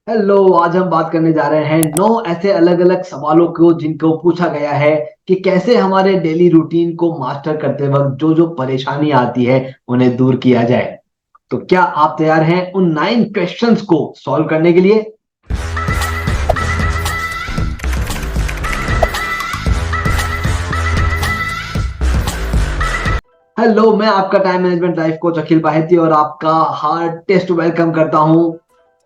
Hello. आज हम बात करने जा रहे हैं 9 ऐसे अलग अलग सवालों को जिनको पूछा गया है कि कैसे हमारे डेली रूटीन को मास्टर करते वक्त जो जो परेशानी आती है उन्हें दूर किया जाए। तो क्या आप तैयार हैं उन 9 क्वेश्चंस को सॉल्व करने के लिए? हेलो, मैं आपका टाइम मैनेजमेंट लाइफ कोच अखिल बाहेती और आपका हार्टेस्ट वेलकम करता हूं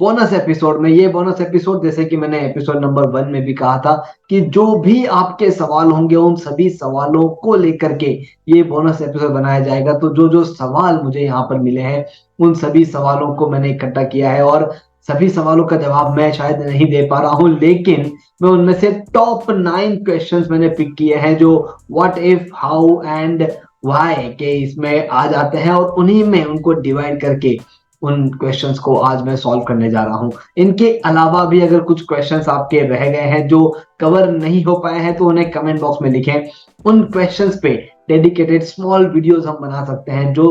बोनस एपिसोड में। ये बोनस एपिसोड, जैसे कि मैंने एपिसोड नंबर 1 में भी कहा था, कि जो भी आपके सवाल होंगे उन सभी सवालों को लेकर के ये बोनस एपिसोड बनाया जाएगा। तो जो जो सवाल मुझे यहाँ पर मिले हैं उन सभी सवालों को मैंने इकट्ठा किया है और सभी सवालों का जवाब मैं शायद नहीं दे पा रहा हूं, लेकिन मैं उनमें से टॉप 9 क्वेश्चंस मैंने पिक किए हैं जो what if, how and why के इसमें आ जाते हैं, और उन्हीं में उनको डिवाइड करके उन क्वेश्चंस को आज मैं सॉल्व करने जा रहा हूं। इनके अलावा भी अगर कुछ क्वेश्चंस आपके रह गए हैं जो कवर नहीं हो पाए हैं तो उन्हें कमेंट बॉक्स में लिखें। उन क्वेश्चंस पे डेडिकेटेड स्मॉल वीडियोस हम बना सकते हैं जो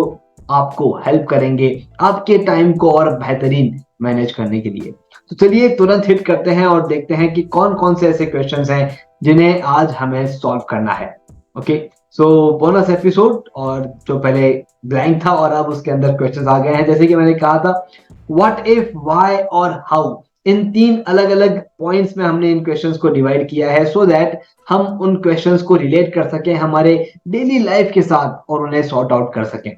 आपको हेल्प करेंगे आपके टाइम को और बेहतरीन मैनेज करने के लिए। तो चलिए तुरंत हिट करते हैं और देखते हैं कि कौन कौन से ऐसे क्वेश्चंस हैं जिन्हें आज हमें सॉल्व करना है। ओके, सो बोनस एपिसोड, और जो पहले ब्लैंक था और अब उसके अंदर क्वेश्चंस आ गए हैं। जैसे कि मैंने कहा था, व्हाट इफ, व्हाई और हाउ, इन 3 अलग अलग पॉइंट्स में हमने इन क्वेश्चंस को डिवाइड किया है सो दैट हम उन क्वेश्चंस को रिलेट कर सकें हमारे डेली लाइफ के साथ और उन्हें सॉर्ट आउट कर सकें।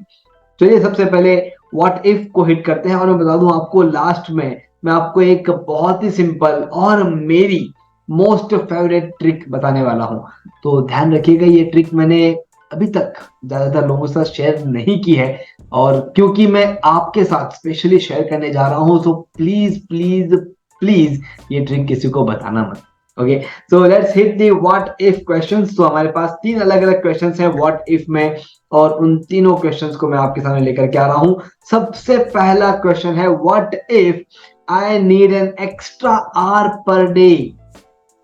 चलिए सबसे पहले व्हाट इफ को हिट करते हैं, और मैं बता दूं आपको, लास्ट में मैं आपको एक बहुत ही सिंपल और मेरी मोस्ट फेवरेट ट्रिक बताने वाला हूं। तो ध्यान रखिएगा, ये ट्रिक मैंने अभी तक ज्यादातर लोगों के साथ शेयर नहीं की है, और क्योंकि मैं आपके साथ स्पेशली शेयर करने जा रहा हूं तो प्लीज प्लीज प्लीज ये ट्रिक किसी को बताना मत। Okay, so let's hit the what if questions. तो हमारे पास 3 अलग अलग क्वेश्चंस हैं व्हाट इफ में, और उन तीनों क्वेश्चंस को मैं आपके सामने लेकर के आ रहा हूं। सबसे पहला क्वेश्चन है, what if I need an extra our per day.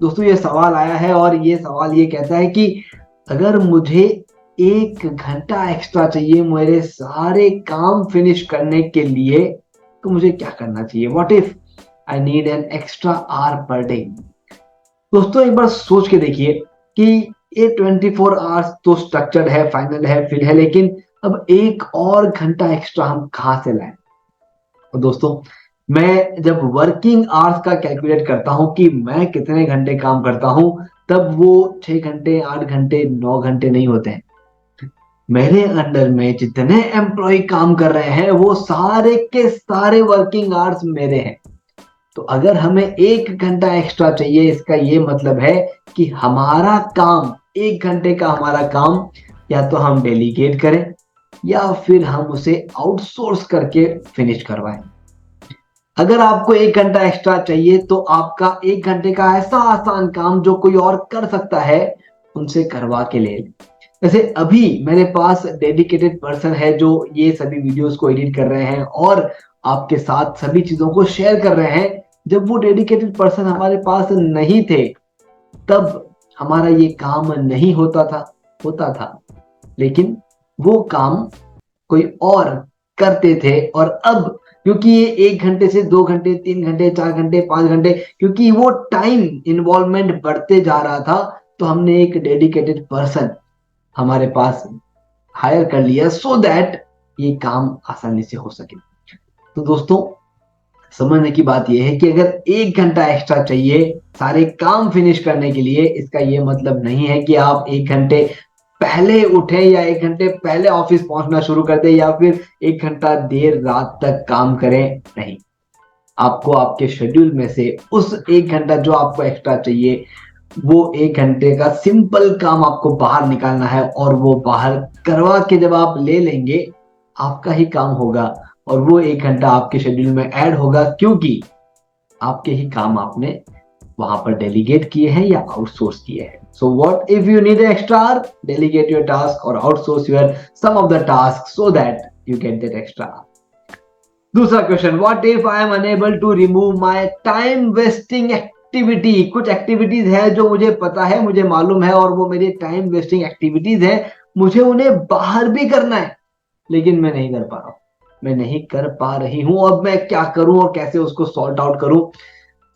दोस्तों, ये सवाल आया है और ये सवाल ये कहता है कि अगर मुझे 1 घंटा एक्स्ट्रा चाहिए मेरे सारे काम फिनिश करने के लिए तो मुझे क्या करना चाहिए। What if I need an extra our per day. दोस्तों, एक बार सोच के देखिए कि ये 24 आवर्स तो स्ट्रक्चर्ड है, फाइनल है, फिल है, लेकिन अब 1 और घंटा एक्स्ट्रा हम कहां से लाएं। और दोस्तों, मैं जब वर्किंग आवर्स का कैलकुलेट करता हूं कि मैं कितने घंटे काम करता हूं, तब वो 6 घंटे, 8 घंटे, 9 घंटे नहीं होते हैं। मेरे अंडर में जितने एम्प्लॉय काम कर रहे हैं वो सारे के सारे वर्किंग आवर्स मेरे हैं। तो अगर हमें 1 घंटा एक्स्ट्रा चाहिए, इसका ये मतलब है कि हमारा काम, 1 घंटे का हमारा काम, या तो हम डेलीगेट करें या फिर हम उसे आउटसोर्स करके फिनिश करवाएं। अगर आपको 1 घंटा एक्स्ट्रा चाहिए तो आपका 1 घंटे का ऐसा आसान काम जो कोई और कर सकता है उनसे करवा के ले लें। वैसे अभी मेरे पास डेडिकेटेड पर्सन है जो ये सभी वीडियोस को एडिट कर रहे हैं और आपके साथ सभी चीजों को शेयर कर रहे हैं। जब वो डेडिकेटेड पर्सन हमारे पास नहीं थे तब हमारा ये काम नहीं होता था, लेकिन वो काम कोई और करते थे। और अब क्योंकि ये 1 घंटे से 2 घंटे, 3 घंटे, 4 घंटे, 5 घंटे, क्योंकि वो टाइम इन्वॉल्वमेंट बढ़ते जा रहा था, तो हमने एक डेडिकेटेड पर्सन हमारे पास हायर कर लिया सो दैट ये काम आसानी से हो सके। तो दोस्तों, समझने की बात यह है कि अगर 1 घंटा एक्स्ट्रा चाहिए सारे काम फिनिश करने के लिए, इसका ये मतलब नहीं है कि आप 1 घंटे पहले उठे या 1 घंटे पहले ऑफिस पहुंचना शुरू कर दे या फिर 1 घंटा देर रात तक काम करें। नहीं, आपको आपके शेड्यूल में से उस 1 घंटा जो आपको एक्स्ट्रा चाहिए, वो 1 घंटे का सिंपल काम आपको बाहर निकालना है, और वो बाहर करवा के जब आप ले लेंगे आपका ही काम होगा, और वो 1 घंटा आपके शेड्यूल में ऐड होगा क्योंकि आपके ही काम आपने वहां पर डेलीगेट किए हैं या आउटसोर्स किए हैं। So what if you need extra hour, delegate your task और outsource your some of the task so that you get that extra. दूसरा question, what if I am unable to remove my time wasting activity. कुछ activities है जो मुझे पता है, मुझे मालूम है, और वो मेरी टाइम वेस्टिंग एक्टिविटीज है, मुझे उन्हें बाहर भी करना है लेकिन मैं नहीं कर पा रहा हूं, मैं नहीं कर पा रही हूं। अब मैं क्या करूं और कैसे उसको सॉर्ट आउट करूं।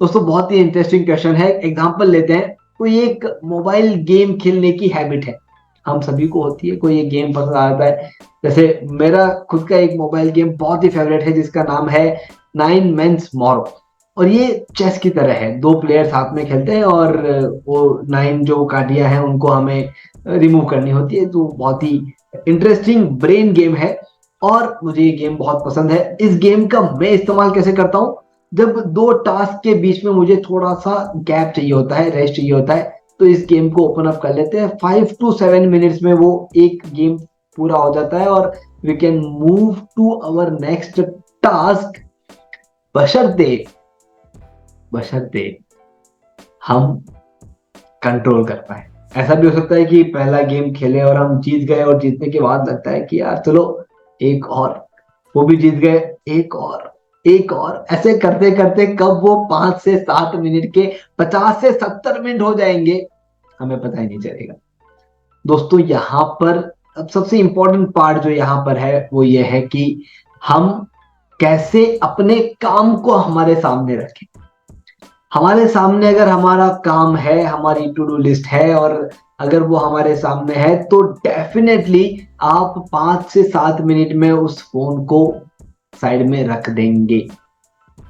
दोस्तों बहुत ही इंटरेस्टिंग क्वेश्चन है। एग्जांपल लेते हैं, कोई एक मोबाइल गेम खेलने की हैबिट है, हम सभी को होती है, कोई एक गेम पसंद आता है। जैसे मेरा खुद का एक मोबाइल गेम बहुत ही फेवरेट है जिसका नाम है नाइन मेंस मोरो। और ये चेस की तरह है, दो प्लेयर साथ में खेलते हैं और वो नाइन जो काटियां हैं उनको हमें रिमूव करनी होती है। तो बहुत ही इंटरेस्टिंग ब्रेन गेम है और मुझे ये गेम बहुत पसंद है। इस गेम का मैं इस्तेमाल कैसे करता हूँ, जब दो टास्क के बीच में मुझे थोड़ा सा गैप चाहिए होता है, रेस्ट चाहिए होता है, तो इस गेम को ओपन अप कर लेते हैं। 5 to 7 मिनट्स में वो एक गेम पूरा हो जाता है और we can move to our next task, बशर्ते बशर्ते हम कंट्रोल कर पाए। ऐसा भी हो सकता है कि पहला गेम खेले और हम जीत गए और जीतने के बाद लगता है कि यार चलो एक और, वो भी जीत गए, एक और, एक और, ऐसे करते करते कब वो 5 से 7 मिनट के 50 से 70 मिनट हो जाएंगे हमें पता ही नहीं चलेगा। दोस्तों यहाँ पर अब सबसे इंपॉर्टेंट पार्ट जो यहाँ पर है वो ये है कि हम कैसे अपने काम को हमारे सामने रखें। हमारे सामने अगर हमारा काम है, हमारी टू डू लिस्ट है और अगर वो हमारे सामने है तो डेफिनेटली आप 5 से 7 मिनट में उस फोन को साइड में रख देंगे।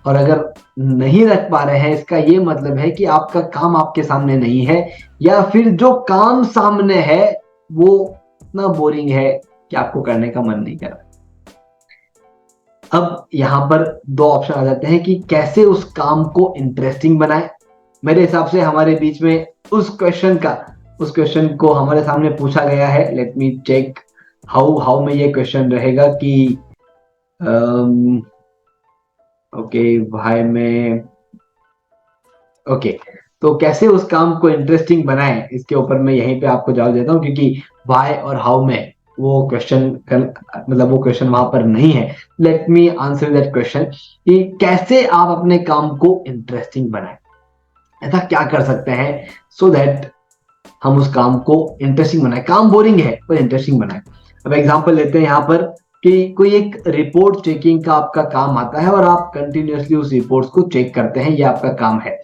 और अगर नहीं रख पा रहे हैं, इसका ये मतलब है कि आपका काम आपके सामने नहीं है, या फिर जो काम सामने है वो इतना बोरिंग है कि आपको करने का मन नहीं कर रहा। अब यहाँ पर दो ऑप्शन आ जाते हैं कि कैसे उस काम को इंटरेस्टिंग बनाए। मेरे हिसाब से हमारे बीच में उस क्वेश्चन को हमारे सामने पूछा गया है। लेट मी चेक हाउ में ये क्वेश्चन रहेगा कि ओके भाई में ओके, तो कैसे उस काम को इंटरेस्टिंग बनाएं, इसके ऊपर मैं यहीं पे आपको जवाब देता हूँ, क्योंकि व्हाई और हाउ में वो क्वेश्चन मतलब वो क्वेश्चन वहां पर नहीं है। Let me answer that question कि कैसे आप अपने काम को इंटरेस्टिंग बनाएं, ऐसा क्या कर सकते हैं सो दैट हम उस काम को इंटरेस्टिंग बनाए। काम बोरिंग है पर इंटरेस्टिंग बनाए। अब एग्जांपल लेते हैं यहाँ पर कि कोई एक रिपोर्ट चेकिंग का आपका काम आता है और आप कंटिन्यूअसली उस रिपोर्ट्स को चेक करते हैं, ये आपका काम है।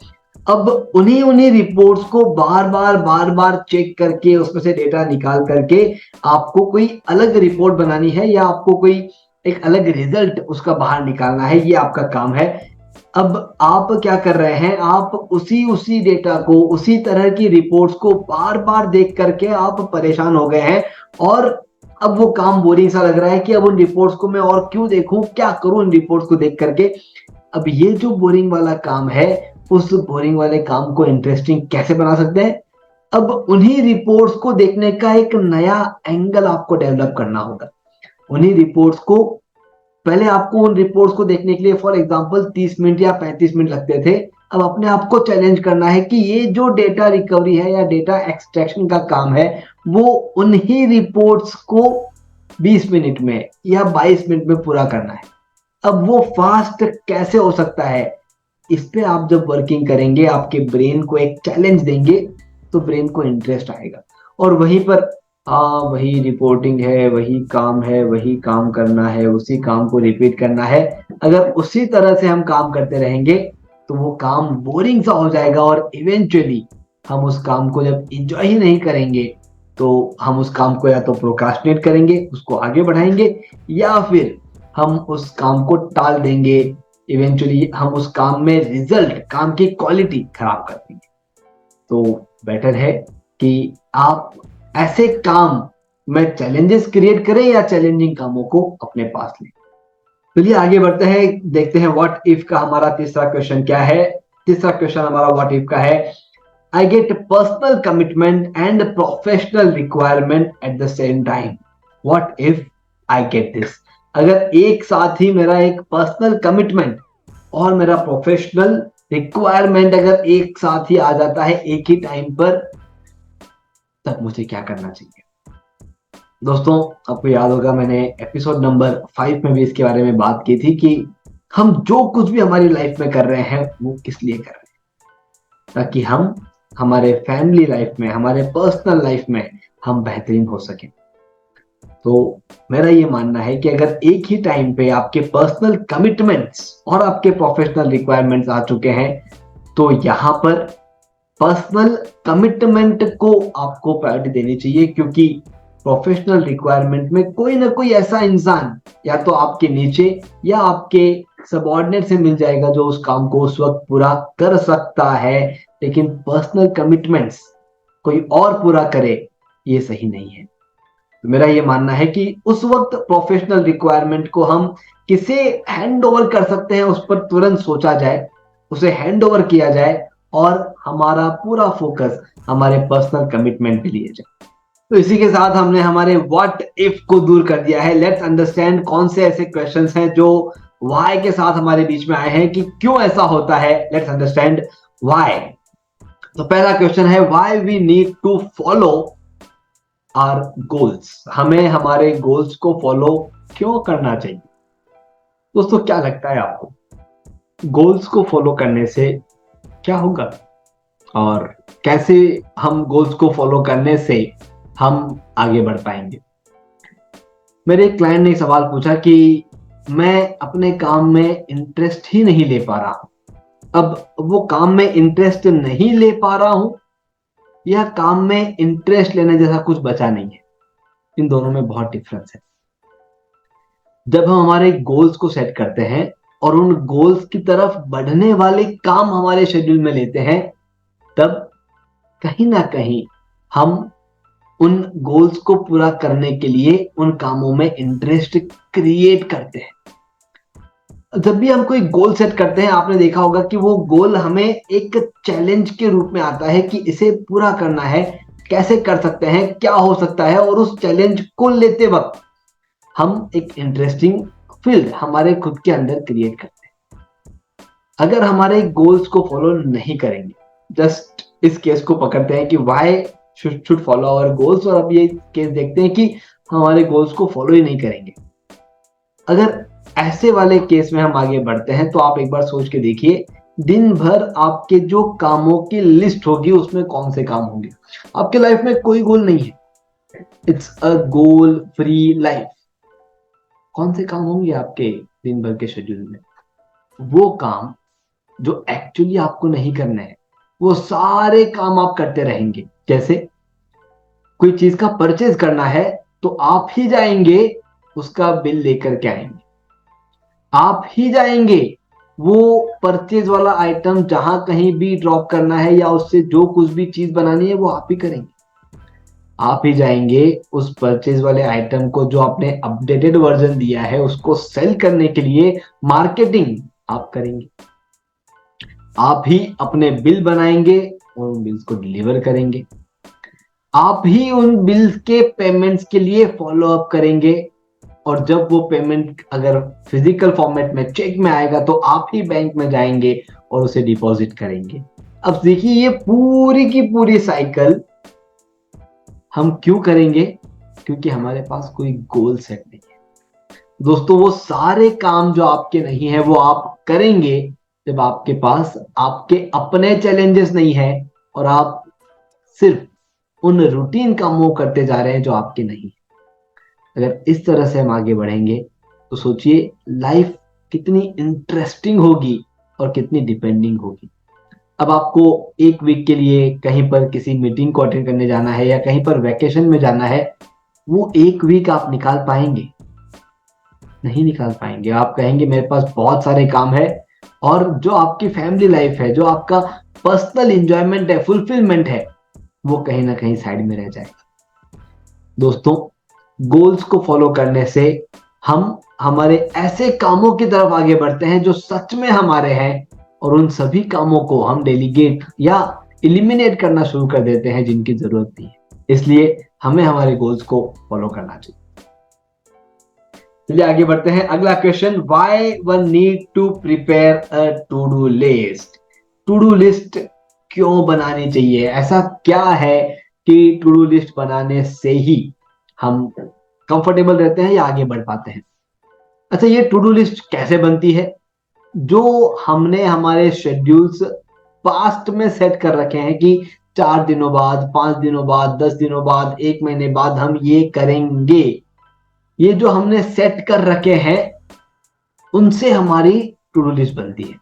अब उन्हीं उन्हीं रिपोर्ट्स को बार बार चेक करके उसमें से डेटा निकाल करके आपको कोई अलग रिपोर्ट बनानी है या आपको कोई एक अलग रिजल्ट उसका बाहर निकालना है, ये आपका काम है। अब आप क्या कर रहे हैं, आप उसी उसी डेटा को, उसी तरह की रिपोर्ट्स को बार बार देख करके आप परेशान हो गए हैं और अब वो काम बोरिंग सा लग रहा है कि अब उन रिपोर्ट्स को मैं और क्यों देखूं, क्या करूं इन रिपोर्ट्स को देख करके। अब ये जो बोरिंग वाला काम है, उस बोरिंग वाले काम को इंटरेस्टिंग कैसे बना सकते हैं। अब उन्हीं रिपोर्ट्स को देखने का एक नया एंगल आपको डेवलप करना होगा। उन्हीं रिपोर्ट्स को, पहले आपको उन रिपोर्ट्स को देखने के लिए फॉर एग्जांपल 30 मिनट या 35 मिनट लगते थे। अब अपने आप को चैलेंज करना है कि ये जो डेटा रिकवरी है या डेटा एक्सट्रैक्शन का काम है, वो उन्हीं रिपोर्ट्स को 20 मिनट में या 22 मिनट में पूरा करना है। अब वो फास्ट कैसे हो सकता है, इस पे आप जब वर्किंग करेंगे, आपके ब्रेन को एक चैलेंज देंगे, तो ब्रेन को इंटरेस्ट आएगा। और वहीं पर हाँ, वही रिपोर्टिंग है, वही काम है, वही काम करना है, उसी काम को रिपीट करना है। अगर उसी तरह से हम काम करते रहेंगे तो वो काम बोरिंग सा हो जाएगा और इवेंचुअली हम उस काम को जब इंजॉय ही नहीं करेंगे तो हम उस काम को या तो प्रोक्रास्टिनेट करेंगे, उसको आगे बढ़ाएंगे, या फिर हम उस काम को टाल देंगे। इवेंचुअली हम उस काम में रिजल्ट, काम की क्वालिटी खराब कर देंगे। तो बेटर है कि आप ऐसे काम में चैलेंजेस क्रिएट करें या चैलेंजिंग कामों को अपने पास लें। चलिए आगे बढ़ते हैं, देखते हैं व्हाट इफ का हमारा तीसरा क्वेश्चन क्या है। तीसरा क्वेश्चन हमारा व्हाट इफ का है, I get personal commitment and professional requirement at the same time, what if I get this. अगर एक साथ ही मेरा एक पर्सनल कमिटमेंट और मेरा प्रोफेशनल रिक्वायरमेंट अगर एक साथ ही आ जाता है एक ही टाइम पर, तब मुझे क्या करना चाहिए। दोस्तों आपको याद होगा मैंने एपिसोड नंबर 5 में भी इसके बारे में बात की थी कि हम जो कुछ भी हमारी लाइफ में कर रहे हैं वो किस लिए कर रहे हैं, ताकि हम हमारे फैमिली लाइफ में, हमारे पर्सनल लाइफ में हम बेहतरीन हो सके। तो मेरा ये मानना है कि अगर एक ही टाइम पे आपके पर्सनल कमिटमेंट्स और आपके प्रोफेशनल रिक्वायरमेंट्स आ चुके हैं, तो यहाँ पर पर्सनल कमिटमेंट को आपको प्रायोरिटी देनी चाहिए, क्योंकि प्रोफेशनल रिक्वायरमेंट में कोई ना कोई ऐसा इंसान या तो आपके नीचे या आपके सबऑर्डिनेट से मिल जाएगा जो उस काम को उस वक्त पूरा कर सकता है, लेकिन पर्सनल कमिटमेंट्स कोई और पूरा करे ये सही नहीं है। तो मेरा ये मानना है कि उस वक्त प्रोफेशनल रिक्वायरमेंट को हम किसे हैंड ओवर कर सकते हैं उस पर तुरंत सोचा जाए, उसे हैंड ओवर किया जाए और हमारा पूरा फोकस हमारे पर्सनल कमिटमेंट पे लिया जाए। तो इसी के साथ हमने हमारे व्हाट इफ को दूर कर दिया है। लेट्स अंडरस्टैंड कौन से ऐसे क्वेश्चंस हैं जो व्हाई के साथ हमारे बीच में आए हैं कि क्यों ऐसा होता है। Let's understand why. तो पहला क्वेश्चन है why we need to follow our goals. हमें हमारे गोल्स को फॉलो क्यों करना चाहिए। दोस्तों क्या लगता है आपको, गोल्स को फॉलो करने से क्या होगा और कैसे हम गोल्स को फॉलो करने से हम आगे बढ़ पाएंगे। मेरे एक क्लाइंट ने एक सवाल पूछा कि मैं अपने काम में इंटरेस्ट ही नहीं ले पा रहा हूं। अब वो काम में इंटरेस्ट नहीं ले पा रहा हूं या काम में इंटरेस्ट लेने जैसा कुछ बचा नहीं है, इन दोनों में बहुत डिफरेंस है। जब हम हमारे गोल्स को सेट करते हैं और उन गोल्स की तरफ बढ़ने वाले काम हमारे शेड्यूल में लेते हैं, तब कहीं ना कहीं हम उन गोल्स को पूरा करने के लिए उन कामों में इंटरेस्ट क्रिएट करते हैं। जब भी हम कोई गोल सेट करते हैं, आपने देखा होगा कि वो गोल हमें एक चैलेंज के रूप में आता है कि इसे पूरा करना है, कैसे कर सकते हैं, क्या हो सकता है, और उस चैलेंज को लेते वक्त हम एक इंटरेस्टिंग फील्ड हमारे खुद के अंदर क्रिएट करते हैं। अगर हमारे गोल्स को फॉलो नहीं करेंगे, जस्ट इस केस को पकड़ते हैं कि why should follow our goals, और अब ये केस देखते हैं कि हमारे गोल्स को फॉलो ही नहीं करेंगे। अगर ऐसे वाले केस में हम आगे बढ़ते हैं तो आप एक बार सोच के देखिए, दिन भर आपके जो कामों की लिस्ट होगी उसमें कौन से काम होंगे। आपके लाइफ में कोई गोल नहीं है, it's a goal free life. कौन से काम होंगे आपके दिन भर के शेड्यूल में? वो काम जो एक्चुअली आपको नहीं करना है, वो सारे काम आप करते रहेंगे। जैसे कोई चीज का परचेज करना है तो आप ही जाएंगे उसका बिल लेकर के आएंगे, आप ही जाएंगे वो परचेज वाला आइटम जहां कहीं भी ड्रॉप करना है या उससे जो कुछ भी चीज बनानी है वो आप ही करेंगे। आप ही जाएंगे उस परचेज वाले आइटम को जो आपने अपडेटेड वर्जन दिया है उसको सेल करने के लिए मार्केटिंग आप करेंगे। आप ही अपने बिल बनाएंगे और उन बिल्स को डिलीवर करेंगे। आप ही उन बिल्स के पेमेंट्स के लिए फॉलो अप करेंगे, और जब वो पेमेंट अगर फिजिकल फॉर्मेट में चेक में आएगा तो आप ही बैंक में जाएंगे और उसे डिपॉजिट करेंगे। अब देखिए ये पूरी की पूरी साइकिल हम क्यों करेंगे? क्योंकि हमारे पास कोई गोल सेट नहीं है। दोस्तों वो सारे काम जो आपके नहीं है वो आप करेंगे जब आपके पास आपके अपने चैलेंजेस नहीं है और आप सिर्फ उन रूटीन कामों करते जा रहे हैं जो आपके नहीं। अगर इस तरह से हम आगे बढ़ेंगे तो सोचिए लाइफ कितनी इंटरेस्टिंग होगी और कितनी डिपेंडिंग होगी। अब आपको एक वीक के लिए कहीं पर किसी मीटिंग को अटेंड करने जाना है या कहीं पर वैकेशन में जाना है, वो एक वीक आप निकाल पाएंगे? नहीं निकाल पाएंगे। आप कहेंगे मेरे पास बहुत सारे काम है, और जो आपकी फैमिली लाइफ है, जो आपका पर्सनल इंजॉयमेंट है, फुलफिलमेंट है, वो कहीं ना कहीं साइड में रह जाएगा। दोस्तों गोल्स को फॉलो करने से हम हमारे ऐसे कामों की तरफ आगे बढ़ते हैं जो सच में हमारे हैं, और उन सभी कामों को हम डेलीगेट या इलिमिनेट करना शुरू कर देते हैं जिनकी जरूरत नहीं है। इसलिए हमें हमारे गोल्स को फॉलो करना चाहिए। चलिए आगे बढ़ते हैं। अगला question, why one need to prepare a to do list. To do list क्यों बनानी चाहिए? ऐसा क्या है कि टू डू लिस्ट बनाने से ही हम कंफर्टेबल रहते हैं या आगे बढ़ पाते हैं? अच्छा, ये टू डू लिस्ट कैसे बनती है? जो हमने हमारे शेड्यूल्स पास्ट में सेट कर रखे हैं कि 4 दिनों बाद, 5 दिनों बाद, 10 दिनों बाद, 1 महीने बाद हम ये करेंगे, ये जो हमने सेट कर रखे हैं उनसे हमारी टू डू लिस्ट बनती है।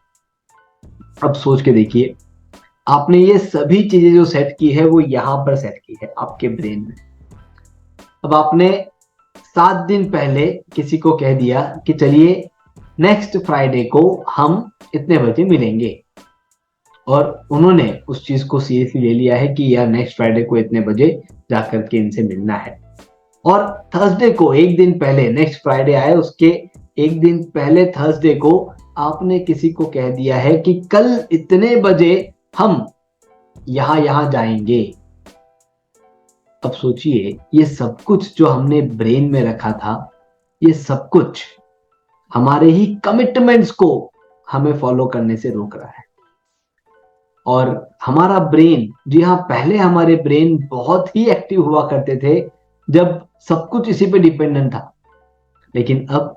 अब सोच के देखिए, आपने ये सभी चीजें जो सेट की है वो यहां पर सेट की है आपके ब्रेन में। अब आपने 7 दिन पहले किसी को कह दिया कि चलिए नेक्स्ट फ्राइडे को हम इतने बजे मिलेंगे, और उन्होंने उस चीज को सीरियसली ले लिया है कि यार नेक्स्ट फ्राइडे को इतने बजे जाकर के इनसे मिलना है। और थर्सडे को एक दिन पहले, नेक्स्ट फ्राइडे आए उसके एक दिन पहले थर्सडे को आपने किसी को कह दिया है कि कल इतने बजे हम यहां यहां जाएंगे। अब सोचिए, ये सब कुछ जो हमने ब्रेन में रखा था, ये सब कुछ हमारे ही कमिटमेंट्स को हमें फॉलो करने से रोक रहा है। और हमारा ब्रेन, जी हाँ, पहले हमारे ब्रेन बहुत ही एक्टिव हुआ करते थे जब सब कुछ इसी पे डिपेंडेंट था, लेकिन अब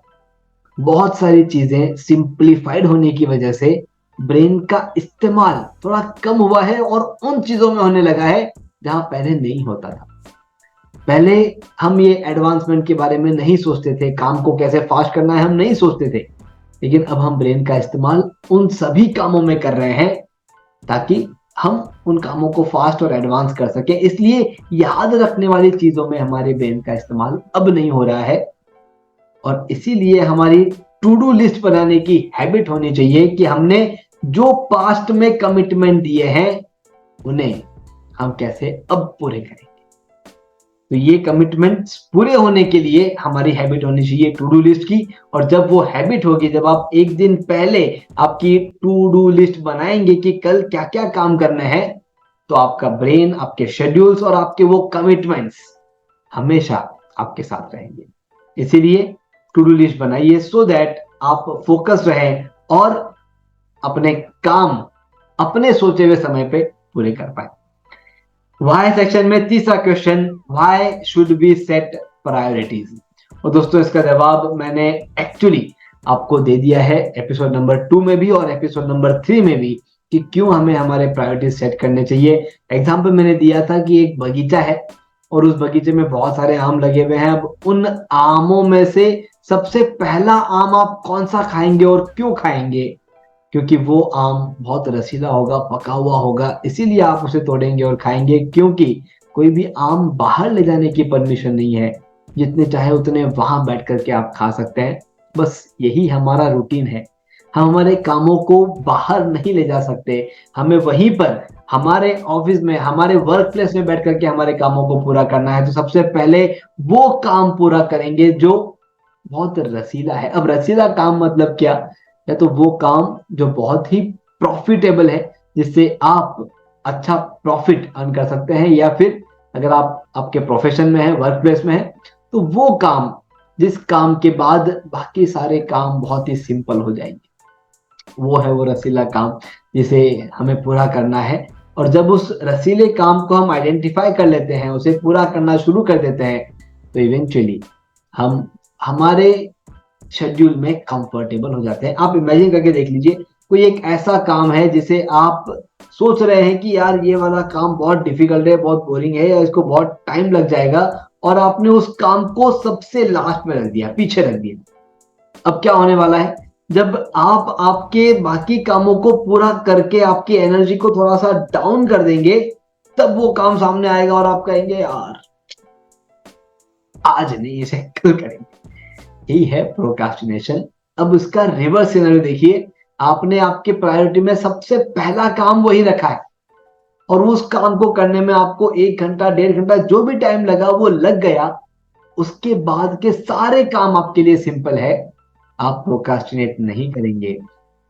बहुत सारी चीजें सिंप्लीफाइड होने की वजह से ब्रेन का इस्तेमाल थोड़ा कम हुआ है और उन चीजों में होने लगा है जहां पहले नहीं होता था। पहले हम ये एडवांसमेंट के बारे में नहीं सोचते थे, काम को कैसे फास्ट करना है हम नहीं सोचते थे, लेकिन अब हम ब्रेन का इस्तेमाल उन सभी कामों में कर रहे हैं ताकि हम उन कामों को फास्ट और एडवांस कर सके। इसलिए याद रखने वाली चीजों में हमारे ब्रेन का इस्तेमाल अब नहीं हो रहा है, और इसीलिए हमारी टू डू लिस्ट बनाने की हैबिट होनी चाहिए कि हमने जो पास्ट में कमिटमेंट दिए हैं उन्हें हम कैसे अब पूरे करें। तो ये कमिटमेंट्स पूरे होने के लिए हमारी हैबिट होनी चाहिए टू डू लिस्ट की। और जब वो हैबिट होगी, जब आप एक दिन पहले आपकी टू डू लिस्ट बनाएंगे कि कल क्या क्या काम करना है, तो आपका ब्रेन, आपके शेड्यूल्स और आपके वो कमिटमेंट्स हमेशा आपके साथ रहेंगे। इसीलिए टू डू लिस्ट बनाइए सो दैट आप फोकस रहें और अपने काम अपने सोचे हुए समय पे पूरे कर पाए। वाई सेक्शन में तीसरा question, why should be set priorities. और दोस्तों, इसका जवाब मैंने एक्चुअली आपको दे दिया है एपिसोड नंबर 2 में भी और एपिसोड नंबर 3 में भी, कि क्यों हमें हमारे प्रायोरिटीज सेट करने चाहिए। एग्जाम्पल मैंने दिया था कि एक बगीचा है और उस बगीचे में बहुत सारे आम लगे हुए हैं। अब उन आमों में से सबसे पहला आम आप कौन सा खाएंगे और क्यों खाएंगे? क्योंकि वो आम बहुत रसीला होगा, पका हुआ होगा, इसीलिए आप उसे तोड़ेंगे और खाएंगे। क्योंकि कोई भी आम बाहर ले जाने की परमिशन नहीं है, जितने चाहे उतने वहां बैठ करके आप खा सकते हैं। बस यही हमारा रूटीन है। हम हमारे कामों को बाहर नहीं ले जा सकते, हमें वहीं पर हमारे ऑफिस में, हमारे वर्क प्लेस में बैठ करके हमारे कामों को पूरा करना है। तो सबसे पहले वो काम पूरा करेंगे जो बहुत रसीला है। अब रसीला काम मतलब क्या? या तो वो काम जो बहुत ही प्रॉफिटेबल है, जिससे आप अच्छा प्रॉफिट अर्न कर सकते हैं, या फिर अगर आप आपके प्रोफेशन में है, वर्क प्लेस में है, तो वो काम जिस काम के बाद बाकी सारे काम बहुत ही सिंपल हो जाएंगे, वो है वो रसीला काम जिसे हमें पूरा करना है। और जब उस रसीले काम को हम आइडेंटिफाई कर लेते हैं, उसे पूरा करना शुरू कर देते हैं, तो इवेंचुअली हम हमारे शेड्यूल में कंफर्टेबल हो जाते हैं। आप इमेजिन करके देख लीजिए, कोई एक ऐसा काम है जिसे आप सोच रहे हैं कि यार ये वाला काम बहुत डिफिकल्ट है, बहुत बोरिंग है, या इसको बहुत टाइम लग जाएगा, और आपने उस काम को सबसे लास्ट में रख दिया, पीछे रख दिया। अब क्या होने वाला है? जब आप आपके बाकी कामों को पूरा करके आपकी एनर्जी को थोड़ा सा डाउन कर देंगे, तब वो काम सामने आएगा और आप कहेंगे यार आज नहीं, इसे कल करेंगे। यही है प्रोक्रास्टिनेशन। अब उसका रिवर्स सिनेरियो देखिए, आपने आपके प्रायोरिटी में सबसे पहला काम वही रखा है, और उस काम को करने में आपको 1 घंटा 1.5 घंटा जो भी टाइम लगा वो लग गया। उसके बाद के सारे काम आपके लिए सिंपल है, आप प्रोक्रास्टिनेट नहीं करेंगे।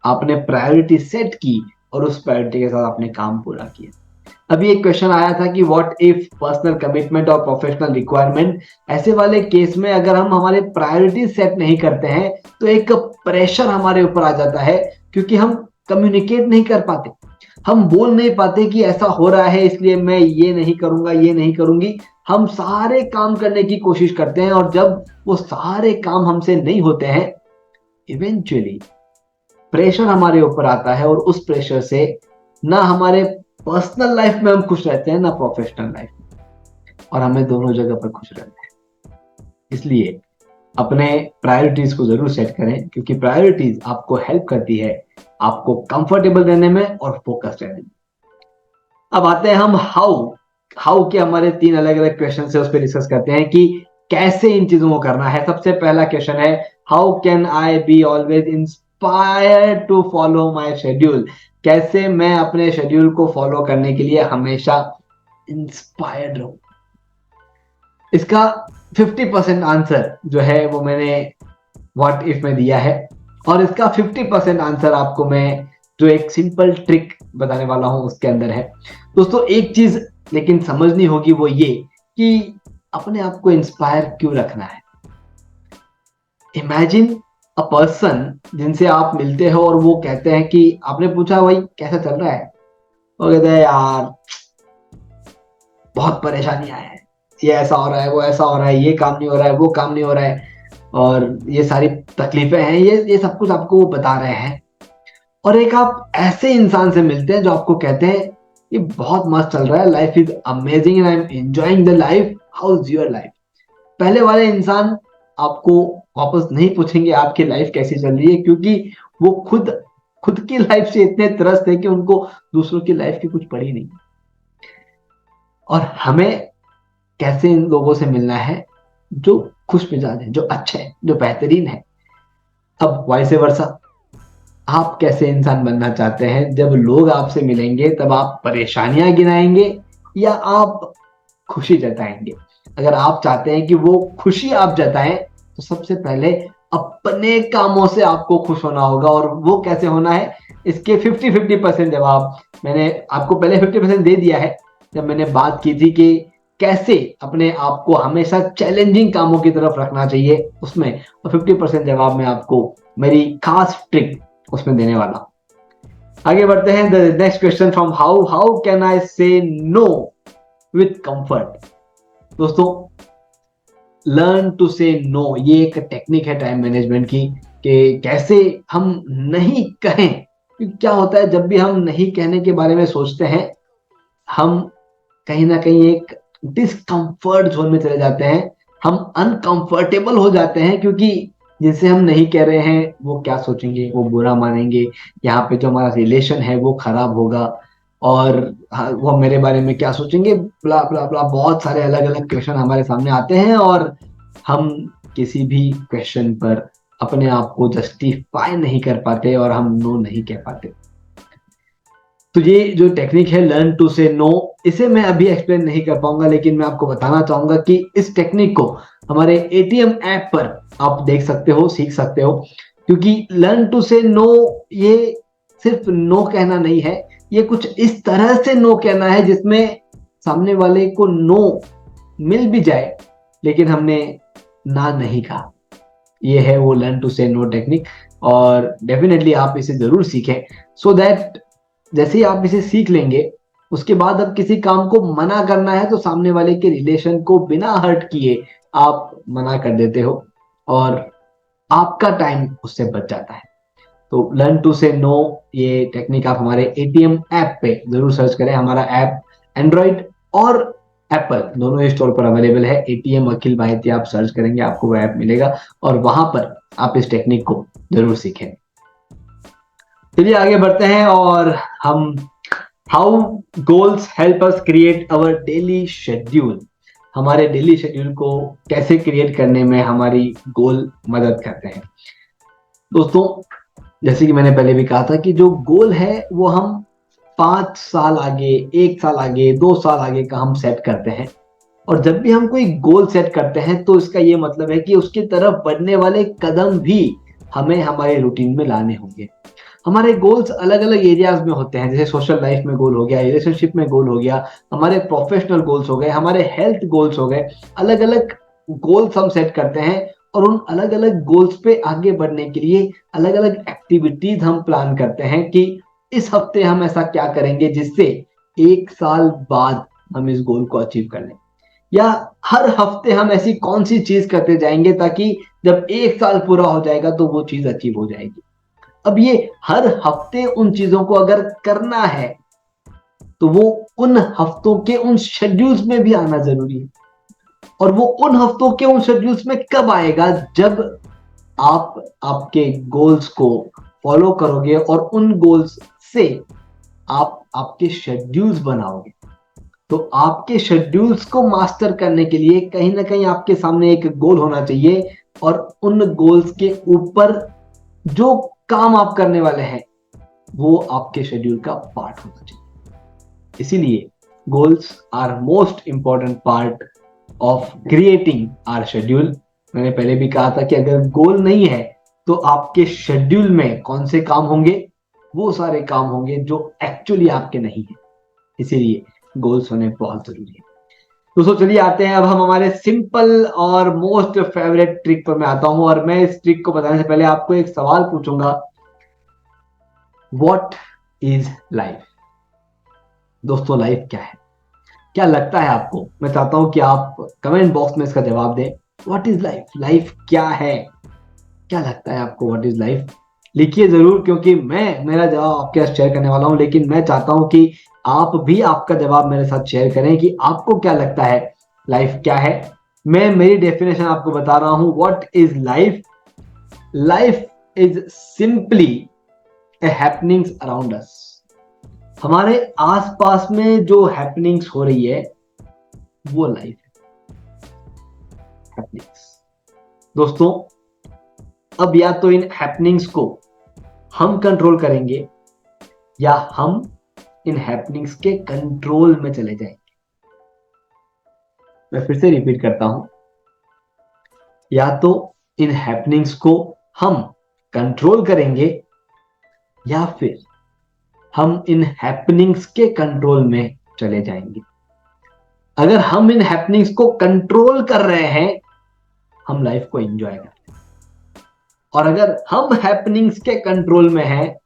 आपने प्रायोरिटी सेट की और उस प्रायोरिटी के साथ आपने काम पूरा किया। अभी एक क्वेश्चन आया था कि व्हाट इफ पर्सनल कमिटमेंट और प्रोफेशनल रिक्वायरमेंट, ऐसे वाले केस में अगर हम हमारे प्रायोरिटी सेट नहीं करते हैं तो एक प्रेशर हमारे ऊपर आ जाता है, क्योंकि हम कम्युनिकेट नहीं कर पाते, हम बोल नहीं पाते कि ऐसा हो रहा है इसलिए मैं ये नहीं करूंगा, ये नहीं करूंगी। हम सारे काम करने की कोशिश करते हैं, और जब वो सारे काम हमसे नहीं होते हैं, इवेंचुअली प्रेशर हमारे ऊपर आता है, और उस प्रेशर से ना हमारे पर्सनल लाइफ में हम खुश रहते हैं, ना प्रोफेशनल लाइफ में, और हमें दोनों जगह पर खुश रहना है। इसलिए अपने प्रायोरिटीज को जरूर सेट करें, क्योंकि प्रायोरिटीज आपको हेल्प करती है आपको कंफर्टेबल रहने में और फोकस्ड रहने में। अब आते हैं हम हाउ के हमारे 3 अलग अलग क्वेश्चन है, उस पर डिस्कस करते हैं कि कैसे इन चीजों को करना है। सबसे पहला क्वेश्चन है, how can I be always inspired to follow my schedule. कैसे मैं अपने शेड्यूल को फॉलो करने के लिए हमेशा इंस्पायर्ड रहूं। इसका 50% आंसर जो है वो मैंने व्हाट इफ में दिया है, और इसका 50% आंसर आपको मैं जो एक सिंपल ट्रिक बताने वाला हूं उसके अंदर है। दोस्तों एक चीज लेकिन समझनी होगी, वो ये कि अपने आप को इंस्पायर क्यों रखना है। इमेजिन अ पर्सन जिनसे आप मिलते हो और वो कहते हैं कि आपने पूछा भाई कैसा चल रहा है, वो कहते हैं यार बहुत परेशानियां हैं, ये ऐसा हो रहा है, वो ऐसा हो रहा है, ये काम नहीं हो रहा है, वो काम नहीं हो रहा है, और ये सारी तकलीफें हैं, ये सब कुछ आपको वो बता रहे हैं। और एक आप ऐसे इंसान से मिलते हैं जो आपको कहते हैं ये बहुत मस्त चल रहा है, life is amazing and I am enjoying the life, how is your life. पहले वाले इंसान आपको वापस नहीं पूछेंगे आपकी लाइफ कैसी चल रही है, क्योंकि वो खुद खुद की लाइफ से इतने त्रस्त है कि उनको दूसरों की लाइफ की कुछ पड़ी नहीं। और हमें कैसे इन लोगों से मिलना है जो खुश मिजाज है, जो अच्छे हैं, जो बेहतरीन है। अब वाइस वर्सा, आप कैसे इंसान बनना चाहते हैं? जब लोग आपसे मिलेंगे तब आप परेशानियां गिनाएंगे या आप खुशी जताएंगे? अगर आप चाहते हैं कि वो खुशी आप जताएं तो सबसे पहले अपने कामों से आपको खुश होना होगा। और वो कैसे होना है, इसके 50-50% जवाब मैंने आपको पहले 50% दे दिया है जब मैंने बात की थी कि कैसे अपने आप को हमेशा चैलेंजिंग कामों की तरफ रखना चाहिए उसमें। और 50% जवाब मैं आपको मेरी खास ट्रिक उसमें देने वाला। आगे बढ़ते हैं, the next question from how can आई से नो विथ कंफर्ट। दोस्तों लर्न टू से नो, ये एक टेक्निक है टाइम मैनेजमेंट की कि कैसे हम नहीं कहें। क्योंकि क्या होता है, जब भी हम नहीं कहने के बारे में सोचते हैं हम कहीं ना कहीं एक डिस्कंफर्ट जोन में चले जाते हैं, हम अनकंफर्टेबल हो जाते हैं, क्योंकि जिनसे हम नहीं कह रहे हैं वो क्या सोचेंगे, वो बुरा मानेंगे, यहाँ पे जो हमारा रिलेशन है वो खराब होगा, और वो मेरे बारे में क्या सोचेंगे, ब्ला ब्ला ब्ला, बहुत सारे अलग अलग क्वेश्चन हमारे सामने आते हैं और हम किसी भी क्वेश्चन पर अपने आप को जस्टिफाई नहीं कर पाते और हम नो नहीं कह पाते। तो ये जो टेक्निक है लर्न टू से नो, इसे मैं अभी एक्सप्लेन नहीं कर पाऊंगा, लेकिन मैं आपको बताना चाहूंगा कि इस टेक्निक को हमारे एटीएम ऐप पर आप देख सकते हो, सीख सकते हो। क्योंकि लर्न टू से नो ये सिर्फ नो कहना नहीं है, ये कुछ इस तरह से नो कहना है जिसमें सामने वाले को नो मिल भी जाए लेकिन हमने ना नहीं कहा। ये है वो लर्न टू से नो टेक्निक, और डेफिनेटली आप इसे जरूर सीखें सो दैट जैसे ही आप इसे सीख लेंगे उसके बाद अब किसी काम को मना करना है तो सामने वाले के रिलेशन को बिना हर्ट किए आप मना कर देते हो और आपका टाइम उससे बच जाता है। तो लर्न टू से नो ये टेक्निक आप हमारे एटीएम ऐप पे जरूर सर्च करें। हमारा ऐप एंड्रॉइड और एप्पल दोनों ही स्टोर पर अवेलेबल है। एटीएम अखिल माहिती आप सर्च करेंगे आपको वो ऐप मिलेगा और वहां पर आप इस टेक्निक को जरूर सीखें। चलिए आगे बढ़ते हैं और हम how goals help us create our daily schedule. हमारे डेली शेड्यूल को कैसे क्रिएट करने में हमारी गोल मदद करते हैं। दोस्तों जैसे कि मैंने पहले भी कहा था कि जो गोल है वो हम 5 साल आगे, 1 साल आगे, 2 साल आगे का हम सेट करते हैं। और जब भी हम कोई गोल सेट करते हैं तो इसका ये मतलब है कि उसकी तरफ बढ़ने वाले कदम भी हमें हमारे रूटीन में लाने होंगे। हमारे गोल्स अलग अलग एरियाज में होते हैं, जैसे सोशल लाइफ में गोल हो गया, रिलेशनशिप में गोल हो गया, हमारे प्रोफेशनल गोल्स हो गए, हमारे हेल्थ गोल्स हो गए। अलग अलग गोल्स हम सेट करते हैं और उन अलग अलग गोल्स पे आगे बढ़ने के लिए अलग अलग एक्टिविटीज हम प्लान करते हैं कि इस हफ्ते हम ऐसा क्या करेंगे जिससे 1 साल बाद हम इस गोल को अचीव कर लें, या हर हफ्ते हम ऐसी कौन सी चीज करते जाएंगे ताकि जब 1 साल पूरा हो जाएगा तो वो चीज अचीव हो जाएगी। अब ये हर हफ्ते उन चीजों को अगर करना है तो वो उन हफ्तों के उन शेड्यूल्स में भी आना जरूरी है। और वो उन हफ्तों के उन शेड्यूल्स में कब आएगा, जब आप आपके गोल्स को फॉलो करोगे और उन गोल्स से आप आपके शेड्यूल्स बनाओगे, तो आपके शेड्यूल्स को मास्टर करने के लिए कहीं ना कहीं आपके सामने एक गोल होना चाहिए, और उन गोल्स के ऊपर जो काम आप करने वाले हैं वो आपके शेड्यूल का पार्ट होना चाहिए। इसीलिए goals are most important part of creating our schedule. मैंने पहले भी कहा था कि अगर गोल नहीं है तो आपके शेड्यूल में कौन से काम होंगे, वो सारे काम होंगे जो एक्चुअली आपके नहीं है। इसीलिए गोल्स होने बहुत जरूरी है। दोस्तों चलिए आते हैं अब हम हमारे सिंपल और मोस्ट फेवरेट ट्रिक पर मैं आता हूं, और मैं इस ट्रिक को बताने से पहले आपको एक सवाल पूछूंगा, व्हाट इज लाइफ? दोस्तों लाइफ क्या है? क्या लगता है आपको? मैं चाहता हूं कि आप कमेंट बॉक्स में इसका जवाब दें। What is life? लाइफ क्या है? क्या लगता है आपको व्हाट इज लाइफ? लिखिए जरूर, क्योंकि मैं मेरा जवाब आपके साथ शेयर करने वाला हूं, लेकिन मैं चाहता हूं कि आप भी आपका जवाब मेरे साथ शेयर करें कि आपको क्या लगता है लाइफ क्या है। मैं मेरी डेफिनेशन आपको बता रहा हूं। What is life? Life is simply A happenings around us. हमारे आसपास में जो हैपनिंग्स हो रही है वो लाइफ हैपनिंग्स। दोस्तों अब या तो इन हैपनिंग्स को हम कंट्रोल करेंगे या हम इन हैपनिंग्स के कंट्रोल में चले जाएंगे। मैं फिर से रिपीट करता हूं, या तो इन हैपनिंग्स को हम कंट्रोल करेंगे या फिर हम इन हैपनिंग्स के कंट्रोल में चले जाएंगे। अगर हम इन हैपनिंग्स को कंट्रोल कर रहे हैं हम लाइफ को एंजॉय कर रहे हैं, और अगर हम हैपनिंग्स के कंट्रोल में हैं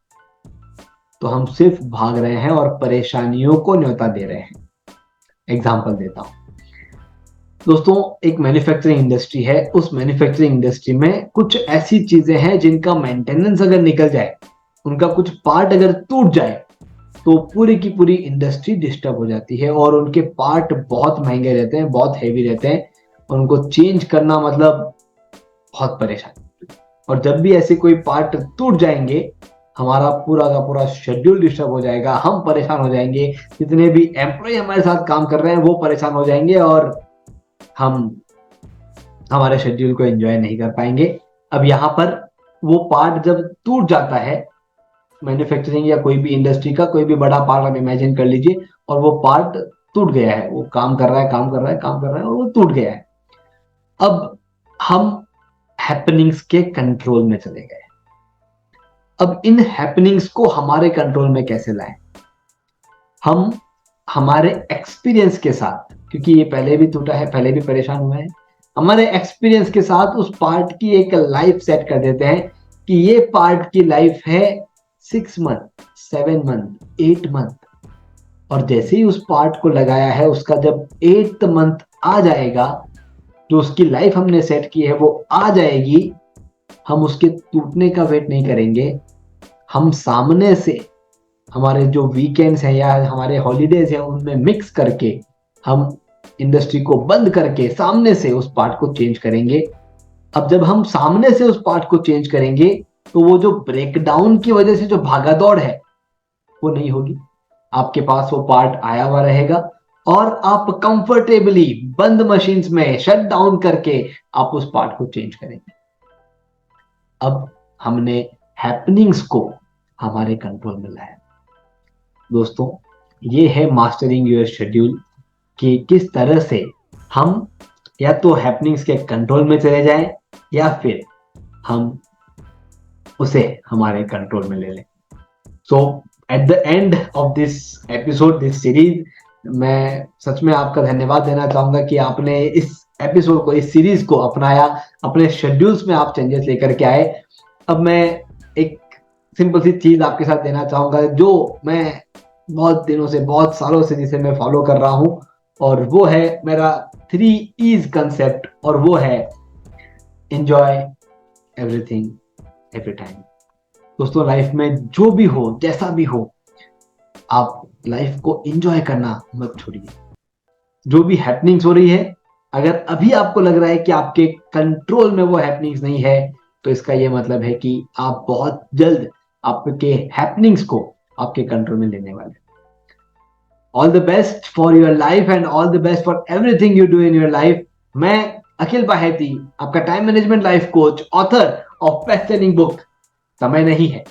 तो हम सिर्फ भाग रहे हैं और परेशानियों को न्योता दे रहे हैं। एग्जांपल देता हूं दोस्तों, एक मैन्युफैक्चरिंग इंडस्ट्री है। उस मैन्युफैक्चरिंग इंडस्ट्री में कुछ ऐसी चीजें हैं जिनका मेंटेनेंस अगर निकल जाए, उनका कुछ पार्ट अगर टूट जाए, तो पूरी की पूरी इंडस्ट्री डिस्टर्ब हो जाती है, और उनके पार्ट बहुत महंगे रहते हैं, बहुत हेवी रहते हैं, और उनको चेंज करना मतलब बहुत परेशानी। और जब भी ऐसे कोई पार्ट टूट जाएंगे हमारा पूरा का पूरा शेड्यूल डिस्टर्ब हो जाएगा, हम परेशान हो जाएंगे, जितने भी एम्प्लॉय हमारे साथ काम कर रहे हैं वो परेशान हो जाएंगे, और हम हमारे शेड्यूल को एंजॉय नहीं कर पाएंगे। अब यहाँ पर वो पार्ट जब टूट जाता है, मैन्युफैक्चरिंग या कोई भी इंडस्ट्री का कोई भी बड़ा पार्ट आप इमेजिन कर लीजिए, और वो पार्ट टूट गया है, वो काम कर रहा है काम कर रहा है काम कर रहा है और वो टूट गया है। अब हम हैपनिंग्स के कंट्रोल में चले गए। अब इन हैपनिंग्स को हमारे कंट्रोल में कैसे लाएं? हम हमारे एक्सपीरियंस के साथ, क्योंकि ये पहले भी टूटा है, पहले भी परेशान हुए हैं, हमारे एक्सपीरियंस के साथ उस पार्ट की एक लाइफ सेट कर देते हैं कि ये पार्ट की लाइफ है 6 मंथ, 7 मंथ, 8 मंथ, और जैसे ही उस पार्ट को लगाया है उसका जब 8th मंथ आ जाएगा, जो उसकी लाइफ हमने सेट की है वो आ जाएगी, हम उसके टूटने का वेट नहीं करेंगे। हम सामने से हमारे जो वीकेंड्स हैं या हमारे हॉलीडेज हैं उनमें मिक्स करके हम इंडस्ट्री को बंद करके सामने से उस पार्ट को चेंज करेंगे। अब जब हम सामने से उस पार्ट को चेंज करेंगे तो वो जो ब्रेकडाउन की वजह से जो भागादौड़ है वो नहीं होगी। आपके पास वो पार्ट आया हुआ रहेगा और आप कंफर्टेबली बंद मशीन्स में शट डाउन करके आप उस पार्ट को चेंज करेंगे। अब हमने हैपनिंग्स को हमारे कंट्रोल में लाया। दोस्तों ये है मास्टरिंग योर शेड्यूल, कि किस तरह से हम या तो हैपनिंग्स के कंट्रोल में चले जाएं या फिर हम उसे हमारे कंट्रोल में ले लें। So at the end of this episode, this series, मैं सच में आपका धन्यवाद देना चाहूंगा कि आपने इस एपिसोड को, इस सीरीज को अपनाया, अपने शेड्यूल्स में आप चेंजेस लेकर के आए। अब मैं एक सिंपल सी चीज आपके साथ देना चाहूंगा जो मैं बहुत दिनों से, बहुत सालों से जिसे मैं फॉलो कर रहा हूं, और वो है मेरा 3 E's कंसेप्ट, और वो है एंजॉय एवरीथिंग एवरी टाइम। दोस्तों लाइफ में जो भी हो, जैसा भी हो, आप लाइफ को एंजॉय करना मत छोड़िए। जो भी हैपनिंग्स हो रही है, अगर अभी आपको लग रहा है कि आपके कंट्रोल में वो हैपनिंग्स नहीं है, तो इसका ये मतलब है कि आप बहुत जल्द आपके हैपनिंग्स को आपके कंट्रोल में लेने वाले। All the best for your life and all the best for everything you do in your life. मैं अखिल बाहेती, आपका time management life coach, author of best selling book समय नहीं है।